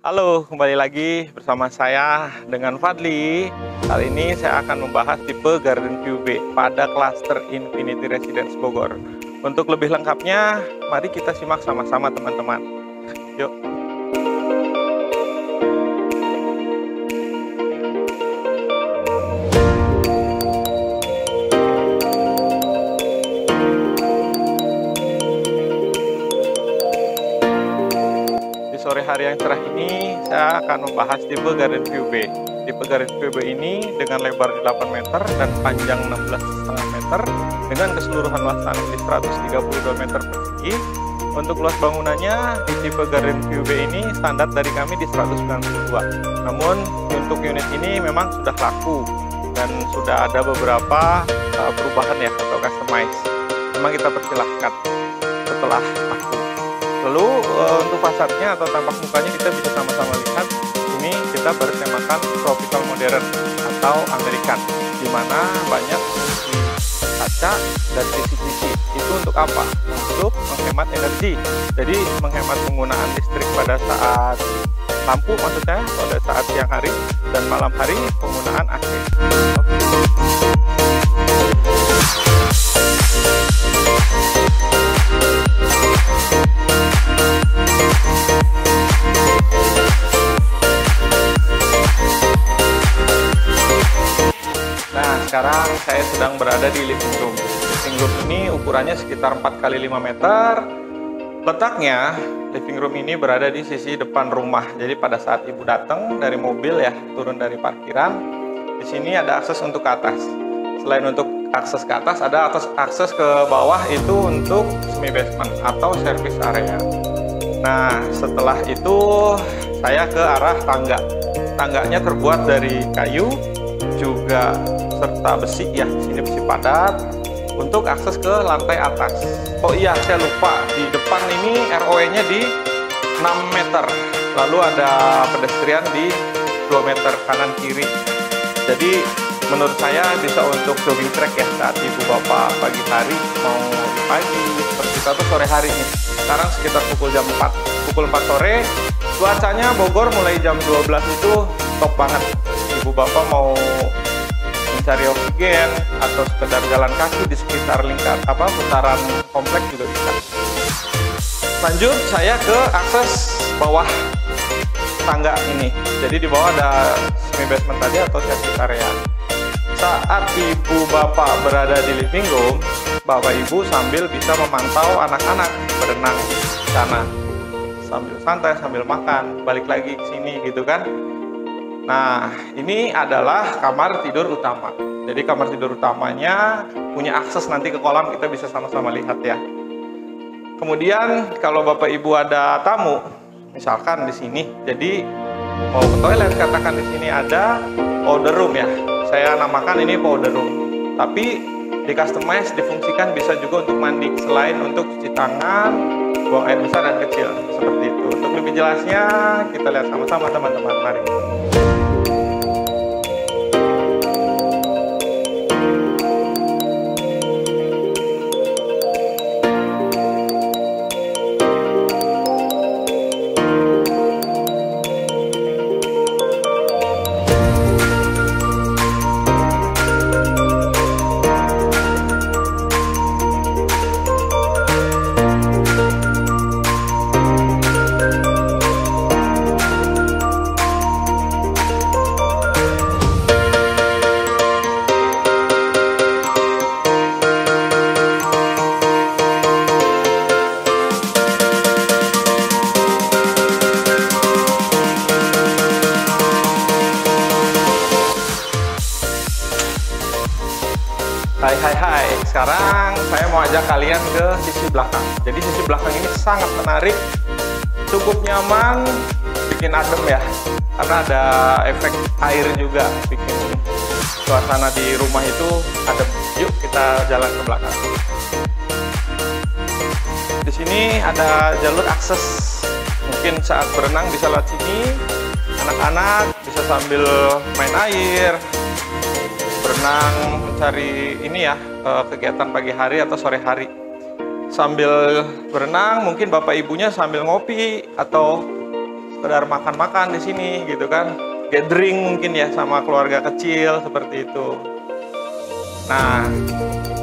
Halo, kembali lagi bersama saya dengan Fadli. Kali ini saya akan membahas tipe Garden View B pada klaster Infinity Residence Bogor. Untuk lebih lengkapnya, mari kita simak sama-sama teman-teman. Yuk. Sore hari yang cerah ini, saya akan membahas tipe Garden View B. Tipe Garden View B ini dengan lebar 8 meter dan panjang 16,5 meter dengan keseluruhan luas tanah di 132 meter persegi. Untuk luas bangunannya di tipe Garden View B ini standar dari kami di 192. Namun untuk unit ini memang sudah laku dan sudah ada beberapa perubahan ya atau customize. Memang kita persilahkan setelah laku. Lalu untuk fasadnya atau tampak mukanya kita bisa sama-sama lihat. Ini kita bertemakan tropical modern atau American, di mana banyak fungsi kaca dan sisi-sisi. Itu untuk apa? Untuk menghemat energi. Jadi menghemat penggunaan listrik pada saat lampu, maksudnya pada saat siang hari dan malam hari penggunaan AC. Sekarang saya sedang berada di living room. Living room ini ukurannya sekitar 4 x 5 meter. Letaknya, living room ini berada di sisi depan rumah. Jadi pada saat ibu datang dari mobil ya, turun dari parkiran, di sini ada akses untuk ke atas. Selain untuk akses ke atas, ada akses ke bawah itu untuk semi basement atau service area. Nah, setelah itu saya ke arah tangga. Tangganya terbuat dari kayu, juga serta besi ya, sini besi padat untuk akses ke lantai atas. Oh iya, saya lupa, di depan ini ROE-nya di 6 meter, lalu ada pedestrian di 2 meter kanan kiri. Jadi menurut saya bisa untuk jogging track ya saat ibu bapak pagi hari mau pagi seperti itu atau sore hari ini. Sekarang sekitar pukul 4 sore. Cuacanya Bogor mulai jam 12 itu top banget. Ibu bapak mau mencari oksigen atau sekedar jalan kaki di sekitar putaran kompleks juga bisa. Lanjut saya ke akses bawah tangga ini. Jadi di bawah ada semi basement tadi atau service area. Saat ibu bapak berada di living room, bapak ibu sambil bisa memantau anak-anak berenang di sana, sambil santai, sambil makan, balik lagi ke sini gitu kan. Nah, ini adalah kamar tidur utama. Jadi kamar tidur utamanya punya akses nanti ke kolam, kita bisa sama-sama lihat ya. Kemudian kalau bapak ibu ada tamu, misalkan di sini, jadi mau ke toilet, katakan di sini ada powder room ya. Saya namakan ini powder room. Tapi di customize, difungsikan bisa juga untuk mandi, selain untuk cuci tangan, buang air besar dan kecil, seperti itu. Untuk lebih jelasnya kita lihat sama-sama teman-teman, mari. Hai, sekarang saya mau ajak kalian ke sisi belakang. Jadi sisi belakang ini sangat menarik, cukup nyaman, bikin adem ya, karena ada efek air juga, bikin suasana di rumah itu adem. Yuk kita jalan ke belakang. Di sini ada jalur akses, mungkin saat berenang bisa lewat sini, anak-anak bisa sambil main air, berenang, mencari ini ya, kegiatan pagi hari atau sore hari. Sambil berenang mungkin bapak ibunya sambil ngopi atau sekedar makan-makan di sini gitu kan, gathering mungkin ya sama keluarga kecil seperti itu. Nah,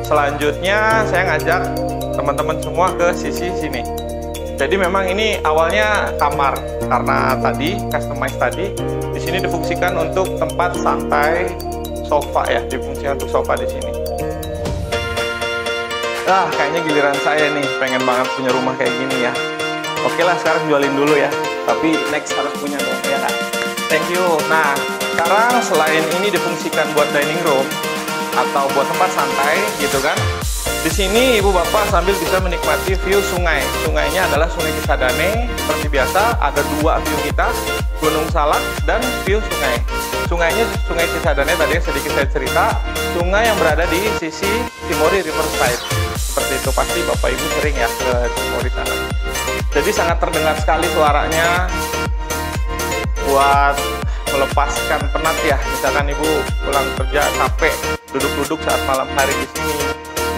selanjutnya saya ngajak teman-teman semua ke sisi sini. Jadi memang ini awalnya kamar karena tadi customize tadi di sini difungsikan untuk tempat santai, sofa ya, difungsikan untuk sofa di sini. Kayaknya giliran saya nih, pengen banget punya rumah kayak gini ya. Oke lah, sekarang jualin dulu ya. Tapi next harus punya dong, ya kan? Thank you. Nah, sekarang selain ini difungsikan buat dining room atau buat tempat santai gitu kan, di sini ibu bapak sambil bisa menikmati view sungai. Sungainya adalah Sungai Cisadane. Seperti biasa, ada dua view kita, Gunung Salak dan view sungai. Sungainya Sungai Cisadane, tadi sedikit saya cerita, sungai yang berada di sisi Timori Riverside. Seperti itu, pasti bapak ibu sering ya ke Timori sana. Jadi sangat terdengar sekali suaranya buat melepaskan penat ya. Misalkan ibu pulang kerja capek, duduk-duduk saat malam hari di sini.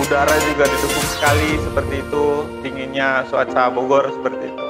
Udara juga didukung sekali seperti itu, dinginnya cuaca Bogor seperti itu.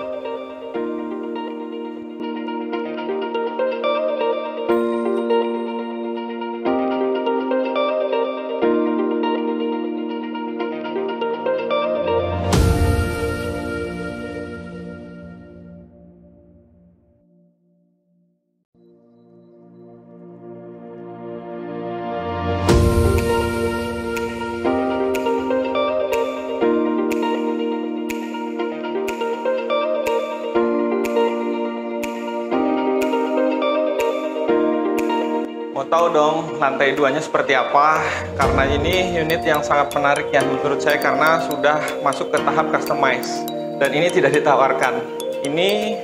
Mau tahu dong lantai 2-nya seperti apa? Karena ini unit yang sangat menarik ya menurut saya karena sudah masuk ke tahap customize dan ini tidak ditawarkan. Ini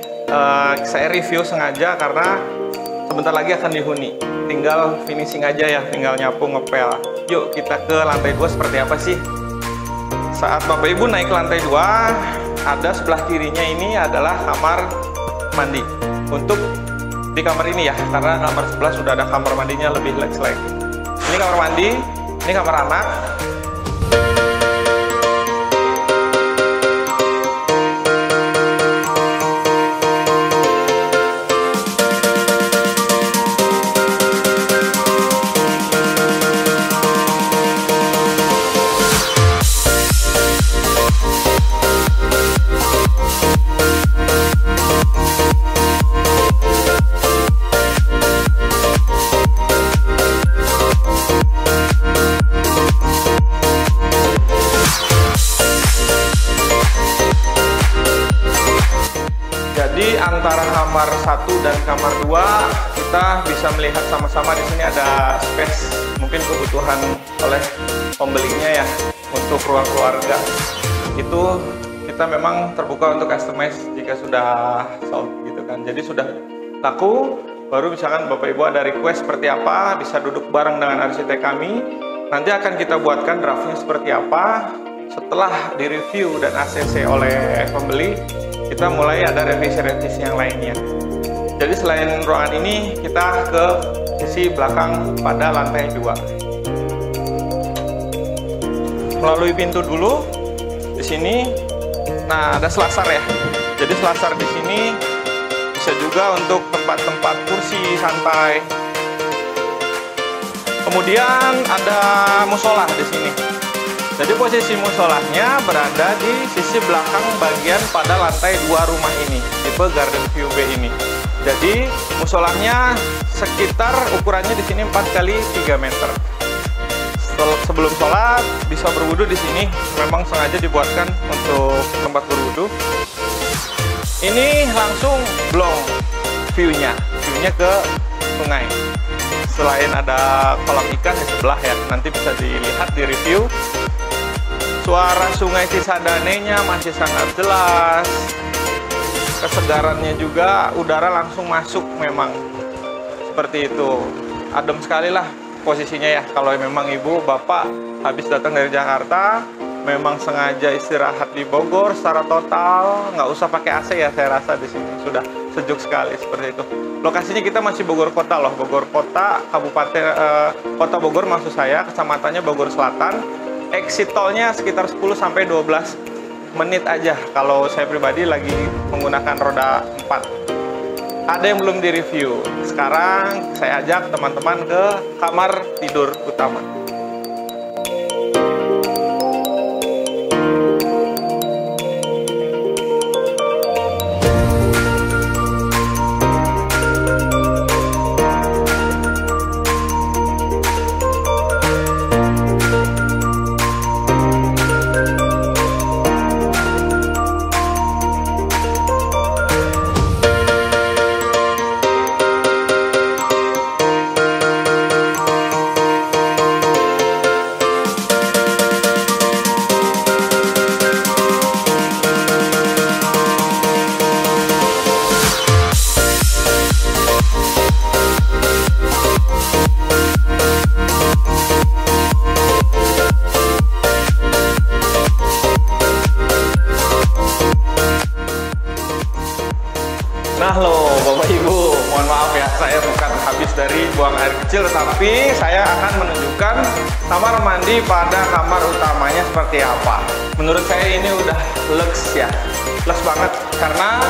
saya review sengaja karena sebentar lagi akan dihuni. Tinggal finishing aja ya, tinggal nyapu ngepel. Yuk kita ke lantai 2 seperti apa sih? Saat Bapak Ibu naik ke lantai 2, ada sebelah kirinya ini adalah kamar mandi. Untuk di kamar ini ya, karena kamar sebelah sudah ada kamar mandinya lebih luxe lagi. Ini kamar mandi, ini kamar anak. Jadi antara kamar 1 dan kamar 2 kita bisa melihat sama-sama di sini ada space mungkin kebutuhan oleh pembelinya ya untuk ruang keluarga. Itu kita memang terbuka untuk customize jika sudah sold gitu kan. Jadi sudah laku baru misalkan Bapak Ibu ada request seperti apa, bisa duduk bareng dengan arsitek kami. Nanti akan kita buatkan draftnya seperti apa. Setelah direview dan ACC oleh pembeli, kita mulai ada revisi-revisi yang lainnya. Jadi selain ruangan ini, kita ke sisi belakang pada lantai 2. Melalui pintu dulu di sini. Nah, ada selasar ya. Jadi selasar di sini bisa juga untuk tempat-tempat kursi santai. Kemudian ada musola di sini. Jadi posisi musolahnya berada di sisi belakang bagian pada lantai 2 rumah ini, tipe Garden View B ini. Jadi musolahnya sekitar ukurannya di sini 4 kali 3 meter. Sebelum sholat bisa berwudu di sini, memang sengaja dibuatkan untuk tempat berwudu. Ini langsung blong view-nya ke sungai. Selain ada kolam ikan di sebelah ya, nanti bisa dilihat di review. Suara Sungai Cisadane-nya masih sangat jelas. Kesegarannya juga, udara langsung masuk memang. Seperti itu. Adem sekali lah posisinya ya. Kalau memang ibu, bapak habis datang dari Jakarta, memang sengaja istirahat di Bogor secara total, nggak usah pakai AC ya, saya rasa di sini sudah sejuk sekali seperti itu. Lokasinya kita masih Bogor Kota loh, Bogor Kota, Kabupaten Kota Bogor maksud saya, kecamatannya Bogor Selatan. Exit tolnya sekitar 10-12 menit aja kalau saya pribadi lagi menggunakan roda 4. ada yang belum direview. Sekarang saya ajak teman-teman ke kamar tidur utama. Nah loh Bapak Ibu, mohon maaf ya, saya bukan habis dari buang air kecil, tapi saya akan menunjukkan kamar mandi pada kamar utamanya seperti apa. Menurut saya ini udah lux ya, lux banget, karena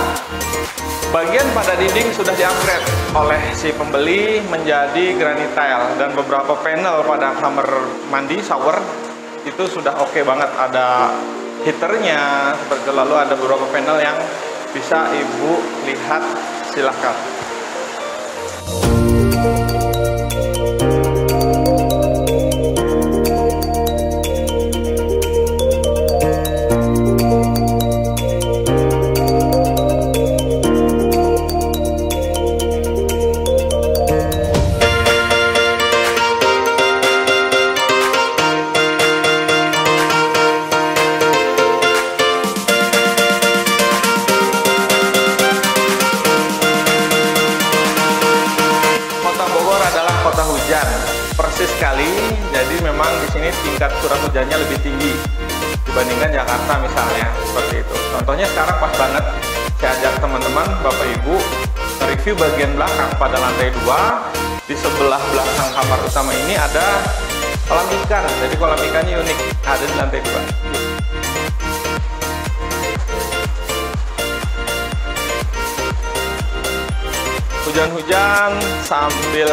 bagian pada dinding sudah di-upgrade oleh si pembeli menjadi granite tile, dan beberapa panel pada kamar mandi shower itu sudah oke banget, ada heaternya seperti itu. Lalu ada beberapa panel yang bisa Ibu lihat, silahkan. Kota hujan persis sekali, jadi memang di sini tingkat curah hujannya lebih tinggi dibandingkan Jakarta misalnya, seperti itu. Contohnya sekarang pas banget saya ajak teman-teman Bapak Ibu review bagian belakang pada lantai 2. Di sebelah belakang kamar utama ini ada kolam ikan, jadi kolam ikannya unik, ada di lantai 2. Hujan-hujan sambil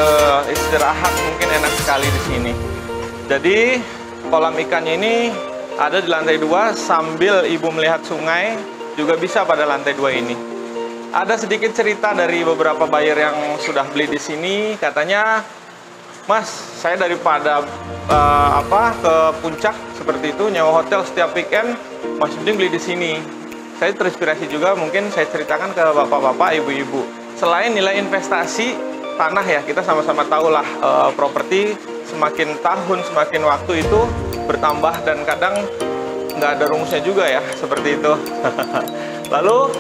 istirahat mungkin enak sekali di sini. Jadi kolam ikannya ini ada di lantai 2 sambil Ibu melihat sungai, juga bisa pada lantai 2 ini. Ada sedikit cerita dari beberapa buyer yang sudah beli di sini, katanya, Mas, saya daripada ke puncak seperti itu nyewa hotel setiap weekend, Mas mending beli di sini. Saya terinspirasi juga, mungkin saya ceritakan ke bapak-bapak, ibu-ibu. Selain nilai investasi tanah ya, kita sama-sama tahu lah, properti semakin tahun semakin waktu itu bertambah, dan kadang nggak ada rumusnya juga ya, seperti itu. Lalu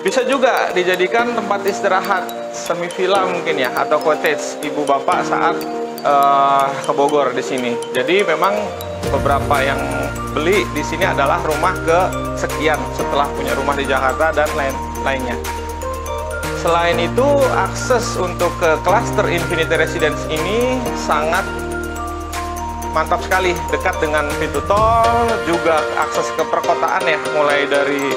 bisa juga dijadikan tempat istirahat semi villa mungkin ya, atau cottage ibu bapak saat ke Bogor di sini. Jadi memang beberapa yang beli di sini adalah rumah kesekian setelah punya rumah di Jakarta dan lainnya. Selain itu, akses untuk ke klaster Infinity Residence ini sangat mantap sekali, dekat dengan pintu tol, juga akses ke perkotaan ya, mulai dari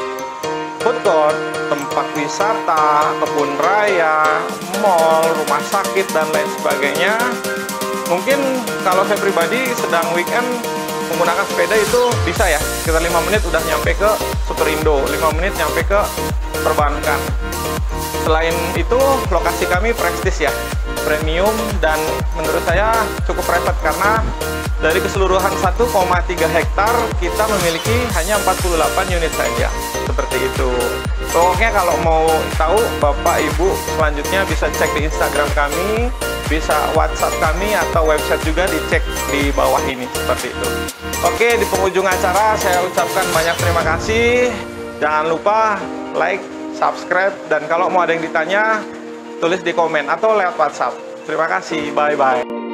food court, tempat wisata, kebun raya, mall, rumah sakit, dan lain sebagainya. Mungkin kalau saya pribadi sedang weekend menggunakan sepeda itu bisa ya, sekitar 5 menit udah nyampe ke Superindo, 5 menit nyampe ke perbankan. Selain itu, lokasi kami prestis ya, premium, dan menurut saya cukup private karena dari keseluruhan 1,3 hektar kita memiliki hanya 48 unit saja, seperti itu. Pokoknya kalau mau tahu Bapak Ibu selanjutnya bisa cek di Instagram kami, bisa WhatsApp kami, atau website juga dicek di bawah ini, seperti itu. Oke, di penghujung acara saya ucapkan banyak terima kasih. Jangan lupa like, subscribe, dan kalau mau ada yang ditanya tulis di komen atau lewat WhatsApp. Terima kasih, bye-bye.